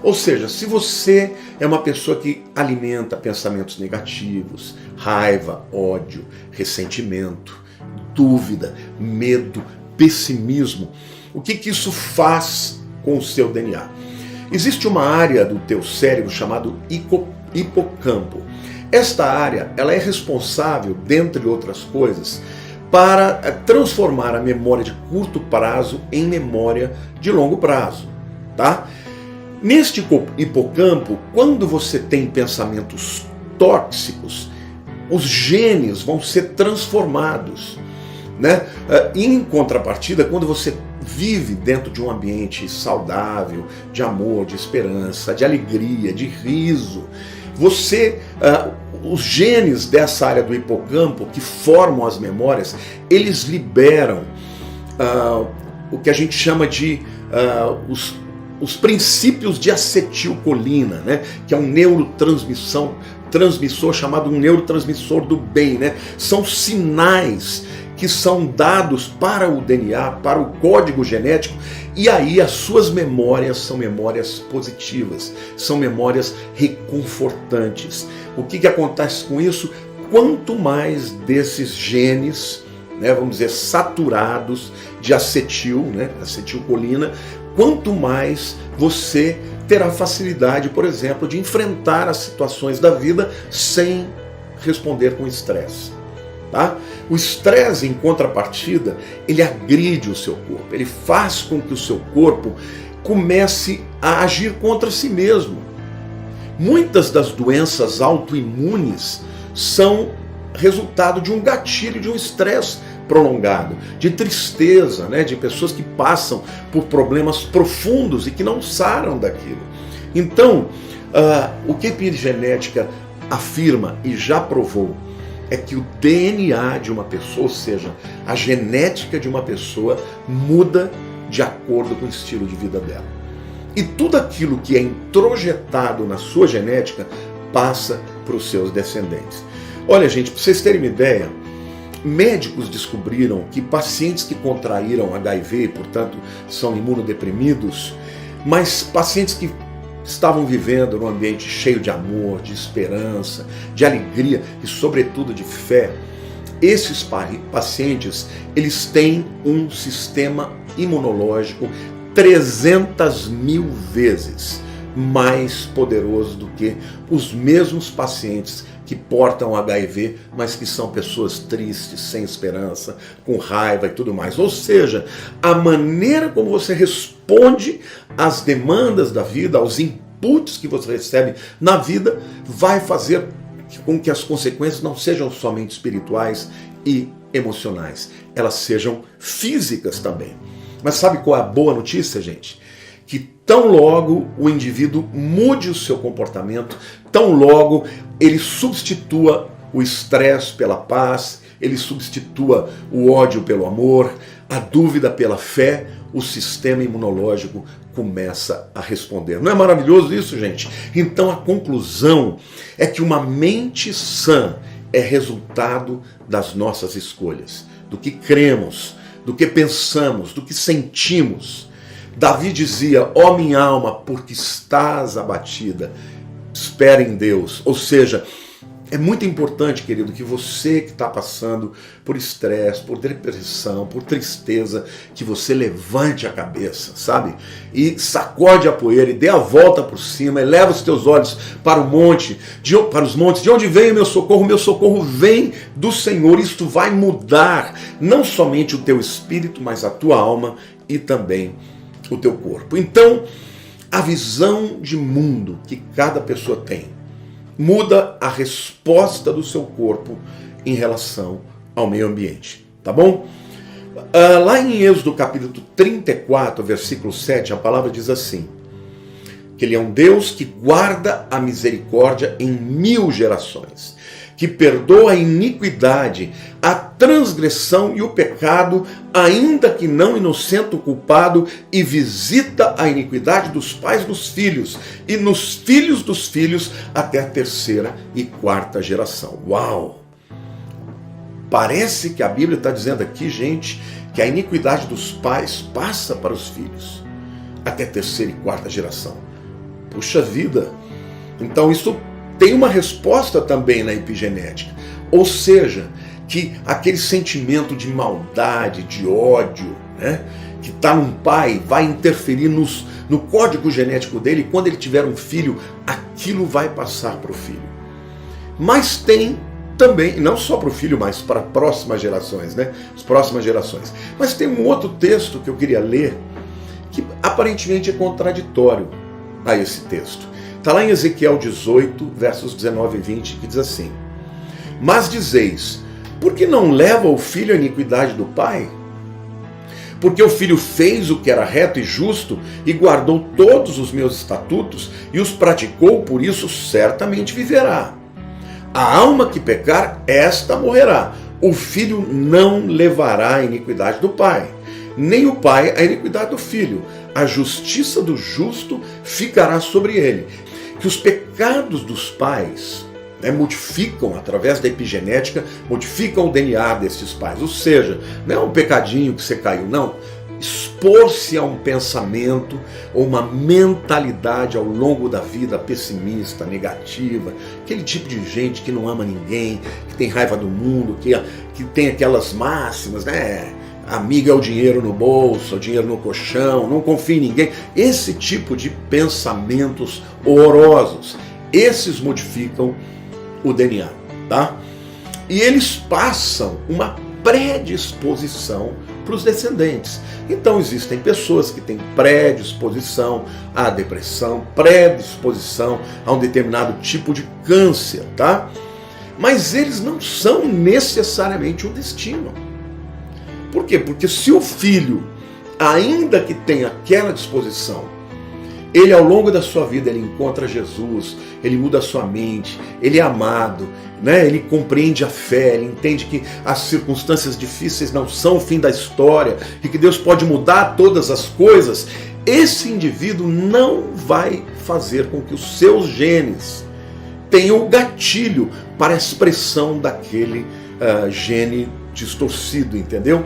Ou seja, se você é uma pessoa que alimenta pensamentos negativos, raiva, ódio, ressentimento, dúvida, medo, pessimismo, o que isso faz com o seu DNA? Existe uma área do teu cérebro chamado hipocampo. Esta área ela é responsável, dentre outras coisas, para transformar a memória de curto prazo em memória de longo prazo. Tá? Neste hipocampo, quando você tem pensamentos tóxicos, os genes vão ser transformados. Né? Em contrapartida, quando você vive dentro de um ambiente saudável, de amor, de esperança, de alegria, de riso, os genes dessa área do hipocampo que formam as memórias, eles liberam o que a gente chama de os princípios de acetilcolina, né? Que é um neurotransmissor chamado um neurotransmissor do bem, né? São sinais que são dados para o DNA, para o código genético, e aí as suas memórias são memórias positivas, são memórias reconfortantes. O que acontece com isso? Quanto mais desses genes, né, vamos dizer, saturados de acetilcolina, quanto mais você terá facilidade, por exemplo, de enfrentar as situações da vida sem responder com estresse. Tá? O estresse, em contrapartida, ele agride o seu corpo, ele faz com que o seu corpo comece a agir contra si mesmo. Muitas das doenças autoimunes são resultado de um gatilho, de um estresse prolongado, de tristeza, né? De pessoas que passam por problemas profundos e que não saram daquilo. Então, o que a epigenética afirma e já provou é que o DNA de uma pessoa, ou seja, a genética de uma pessoa, muda de acordo com o estilo de vida dela. E tudo aquilo que é introjetado na sua genética passa para os seus descendentes. Olha, gente, para vocês terem uma ideia, médicos descobriram que pacientes que contraíram HIV, portanto, são imunodeprimidos, mas pacientes que estavam vivendo num ambiente cheio de amor, de esperança, de alegria e, sobretudo, de fé, esses pacientes, eles têm um sistema imunológico 300.000 vezes mais poderoso do que os mesmos pacientes que portam HIV, mas que são pessoas tristes, sem esperança, com raiva e tudo mais. Ou seja, a maneira como você responde às demandas da vida, aos inputs que você recebe na vida, vai fazer com que as consequências não sejam somente espirituais e emocionais, elas sejam físicas também. Mas sabe qual é a boa notícia, gente? Que tão logo o indivíduo mude o seu comportamento, tão logo ele substitua o estresse pela paz, ele substitua o ódio pelo amor, a dúvida pela fé, o sistema imunológico começa a responder. Não é maravilhoso isso, gente? Então a conclusão é que uma mente sã é resultado das nossas escolhas, do que cremos, do que pensamos, do que sentimos. Davi dizia: ó minha alma, porque estás abatida, espera em Deus. Ou seja, é muito importante, querido, que você que está passando por estresse, por depressão, por tristeza, que você levante a cabeça, sabe? E sacode a poeira e dê a volta por cima, e leva os teus olhos para o monte, para os montes. De onde vem o meu socorro? O meu socorro vem do Senhor. Isto vai mudar não somente o teu espírito, mas a tua alma e também o teu corpo. Então, a visão de mundo que cada pessoa tem muda a resposta do seu corpo em relação ao meio ambiente, tá bom? Lá em Êxodo capítulo 34, versículo 7, a palavra diz assim, que ele é um Deus que guarda a misericórdia em 1000 gerações, que perdoa a iniquidade, a transgressão e o pecado, ainda que não inocente o culpado, e visita a iniquidade dos pais dos filhos, e nos filhos dos filhos, até a 3ª e 4ª geração. Uau! Parece que a Bíblia está dizendo aqui, gente, que a iniquidade dos pais passa para os filhos, até a 3ª e 4ª geração. Puxa vida! Então isso tem uma resposta também na epigenética. Ou seja, que aquele sentimento de maldade, de ódio, né, que está num pai, vai interferir no código genético dele, e quando ele tiver um filho, aquilo vai passar para o filho. Mas tem também, não só para o filho, mas para próximas gerações, né? As próximas gerações. Mas tem um outro texto que eu queria ler, que aparentemente é contraditório a esse texto. Está lá em Ezequiel 18, versos 19 e 20, que diz assim: Mas dizeis, por que não leva o filho à iniquidade do pai? Porque o filho fez o que era reto e justo e guardou todos os meus estatutos e os praticou, por isso certamente viverá. A alma que pecar, esta morrerá. O filho não levará a iniquidade do pai, nem o pai a iniquidade do filho. A justiça do justo ficará sobre ele. Que os pecados dos pais modificam, através da epigenética, modificam o DNA desses pais. Ou seja, não é um pecadinho que você caiu, não. Expor-se a um pensamento ou uma mentalidade ao longo da vida pessimista, negativa, aquele tipo de gente que não ama ninguém, que tem raiva do mundo, que tem aquelas máximas, né? Amigo é o dinheiro no bolso, o dinheiro no colchão, não confia em ninguém. Esse tipo de pensamentos horrorosos, esses modificam o DNA, tá? E eles passam uma predisposição para os descendentes. Então existem pessoas que têm predisposição à depressão, predisposição a um determinado tipo de câncer, tá? Mas eles não são necessariamente o destino. Por quê? Porque se o filho, ainda que tenha aquela disposição, ele ao longo da sua vida ele encontra Jesus, ele muda a sua mente, ele é amado, né? Ele compreende a fé, ele entende que as circunstâncias difíceis não são o fim da história e que Deus pode mudar todas as coisas, esse indivíduo não vai fazer com que os seus genes tenham o gatilho para a expressão daquele gene distorcido, entendeu?